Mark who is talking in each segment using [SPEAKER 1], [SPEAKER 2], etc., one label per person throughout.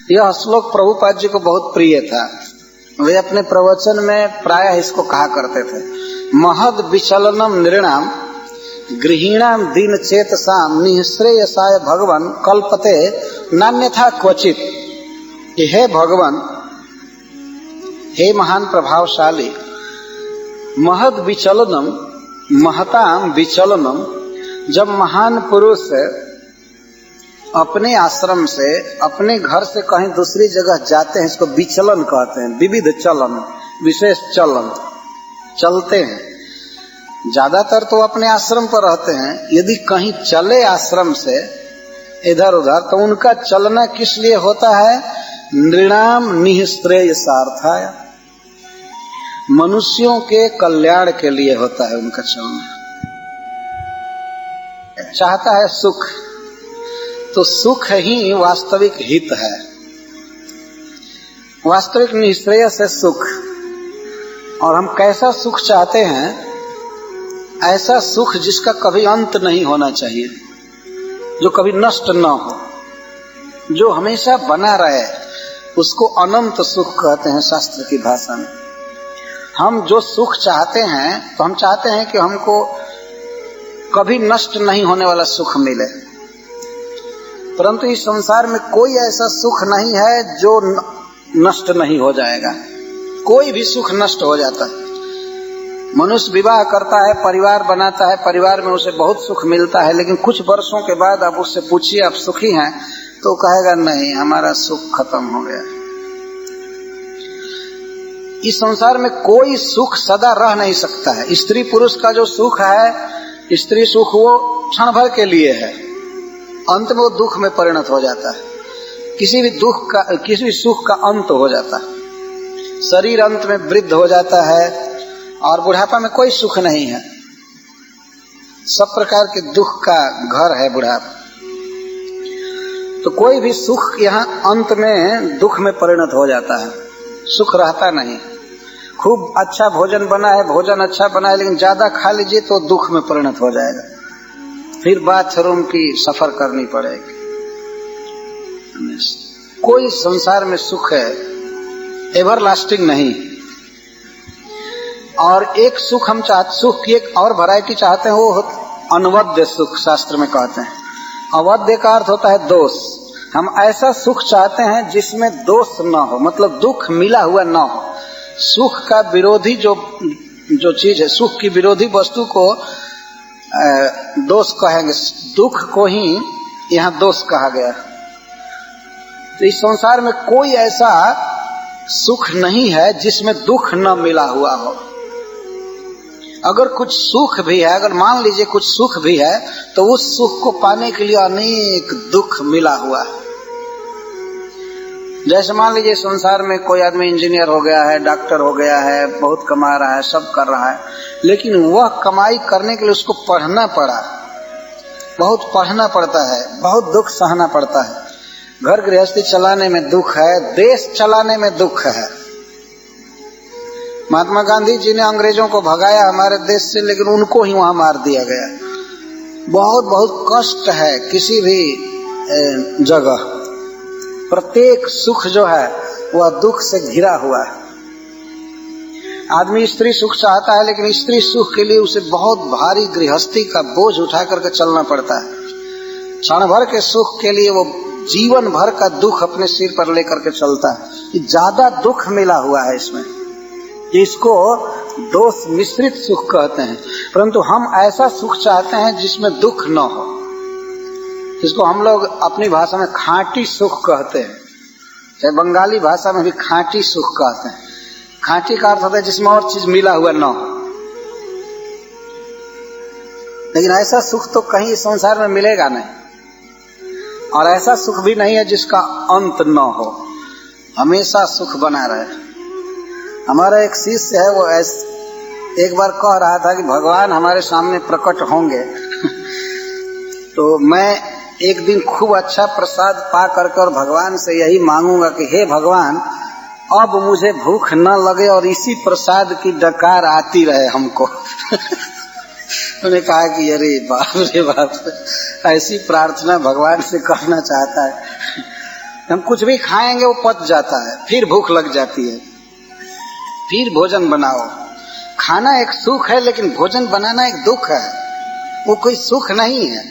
[SPEAKER 1] यह श्लोक प्रभुपाद जी को बहुत प्रिय था। वे अपने प्रवचन में प्रायः इसको कहा करते थे, महद विचलनम नृणाम गृहीणाम दीन चेतसाम निःश्रेयसाय भगवान कल्पते नान्यथा क्वचित। कि हे भगवान, हे महान प्रभावशाली, महद विचलनम, महताम विचलनम, जब महान पुरुष अपने आश्रम से, अपने घर से कहीं दूसरी जगह जाते हैं, इसको विचलन कहते हैं। विविध चलन, विशेष चलन, चलते हैं। ज्यादातर तो अपने आश्रम पर रहते हैं। यदि कहीं चले आश्रम से इधर उधर, तो उनका चलना किस लिए होता है? नृणाम निःश्रेयसार्थाय, मनुष्यों के कल्याण के लिए होता है उनका चलना। चाहता है सुख, तो सुख ही वास्तविक हित है। वास्तविक निःश्रेयस है सुख। और हम कैसा सुख चाहते हैं? ऐसा सुख जिसका कभी अंत नहीं होना चाहिए, जो कभी नष्ट न हो, जो हमेशा बना रहे, उसको अनंत सुख कहते हैं शास्त्र की भाषा में। हम जो सुख चाहते हैं, तो हम चाहते हैं कि हमको कभी नष्ट नहीं होने वाला सुख मिले। परंतु इस संसार में कोई ऐसा सुख नहीं है जो नष्ट नहीं हो जाएगा। कोई भी सुख नष्ट हो जाता है। मनुष्य विवाह करता है, परिवार बनाता है, परिवार में उसे बहुत सुख मिलता है, लेकिन कुछ वर्षों के बाद आप उससे पूछिए आप सुखी हैं, तो कहेगा नहीं, हमारा सुख खत्म हो गया। इस संसार में कोई सुख सदा रह नहीं सकता है। स्त्री पुरुष का जो सुख है, स्त्री सुख वो क्षण भर के लिए है, अंत में वो दुख में परिणत हो जाता है। किसी भी दुख का, किसी भी सुख का अंत हो जाता है। शरीर अंत में वृद्ध हो जाता है और बुढ़ापा में कोई सुख नहीं है। सब प्रकार के दुख का घर है बुढ़ापा। तो कोई भी सुख यहाँ अंत में दुख में परिणत हो जाता है, सुख रहता नहीं। खूब अच्छा भोजन बना है, भोजन अच्छा बना है, लेकिन ज्यादा खा लीजिए तो दुख में परिणत हो जाएगा। फिर बाथरूम की सफर करनी पड़ेगी। कोई संसार में सुख है एवर लास्टिंग नहीं। और एक सुख हम चाहते, सुख की एक और वैरायटी चाहते हैं, वो अनवद्य सुख शास्त्र में कहते हैं। अवद्य का अर्थ होता है दोष। हम ऐसा सुख चाहते हैं जिसमें दोष न हो, मतलब दुख मिला हुआ न हो। सुख का विरोधी जो चीज है, सुख की विरोधी वस्तु को दोष कहेंगे। दुख को ही यहाँ दोष कहा गया। तो इस संसार में कोई ऐसा सुख नहीं है जिसमें दुख न मिला हुआ हो। अगर कुछ सुख भी है, अगर मान लीजिए कुछ सुख भी है, तो उस सुख को पाने के लिए अनेक दुख मिला हुआ है। जैसे मान लीजिए संसार में कोई आदमी इंजीनियर हो गया है, डॉक्टर हो गया है, बहुत कमा रहा है, सब कर रहा है, लेकिन वह कमाई करने के लिए उसको पढ़ना पड़ा, बहुत पढ़ना पड़ता है, बहुत दुख सहना पड़ता है। घर गृहस्थी चलाने में दुख है, देश चलाने में दुख है। महात्मा गांधी जी ने अंग्रेजों को भगाया हमारे देश से, लेकिन उनको ही वहां मार दिया गया। बहुत बहुत कष्ट है किसी भी जगह। प्रत्येक सुख जो है वह दुख से घिरा हुआ है। आदमी स्त्री सुख चाहता है, लेकिन स्त्री सुख के लिए उसे बहुत भारी गृहस्थी का बोझ उठा करके चलना पड़ता है। क्षण भर के सुख के लिए वो जीवन भर का दुख अपने सिर पर लेकर के चलता है। ज्यादा दुख मिला हुआ है इसमें, जिसको दोष मिश्रित सुख कहते हैं। परंतु हम ऐसा सुख चाहते हैं जिसमें दुख न हो, जिसको हम लोग अपनी भाषा में खांटी सुख कहते हैं। चाहे बंगाली भाषा में भी खांटी सुख कहते हैं। खांटी का अर्थ होता है जिसमें और चीज मिला हुआ न हो। लेकिन ऐसा सुख तो कहीं इस संसार में मिलेगा नहीं, और ऐसा सुख भी नहीं है जिसका अंत न हो, हमेशा सुख बना रहे। हमारा एक शिष्य है, वो एक बार कह रहा था कि भगवान हमारे सामने प्रकट होंगे तो मैं एक दिन खूब अच्छा प्रसाद पा करके और भगवान से यही मांगूंगा कि हे भगवान, अब मुझे भूख न लगे और इसी प्रसाद की डकार आती रहे हमको। उन्होंने कहा कि अरे बाप रे बाप, ऐसी प्रार्थना भगवान से करना चाहता है। हम कुछ भी खाएंगे वो पच जाता है, फिर भूख लग जाती है, फिर भोजन बनाओ। खाना एक सुख है लेकिन भोजन बनाना एक दुख है, वो कोई सुख नहीं है।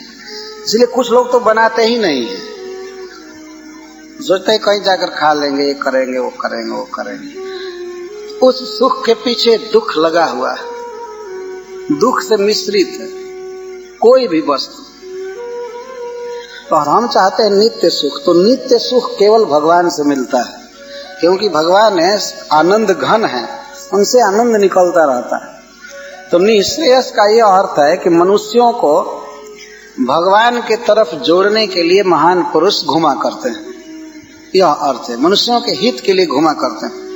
[SPEAKER 1] इसलिए कुछ लोग तो बनाते ही नहीं है, सोचते कहीं जाकर खा लेंगे, ये करेंगे वो करेंगे वो करेंगे। उस सुख के पीछे दुख लगा हुआ है, दुख से मिश्रित है कोई भी वस्तु। और हम चाहते हैं नित्य सुख, तो नित्य सुख केवल भगवान से मिलता है, क्योंकि भगवान है आनंद घन है, उनसे आनंद निकलता रहता है। तो निःश्रेयस का यह अर्थ है कि मनुष्यों को भगवान के तरफ जोड़ने के लिए महान पुरुष घुमा करते हैं, यह अर्थ है, मनुष्यों के हित के लिए घुमा करते हैं।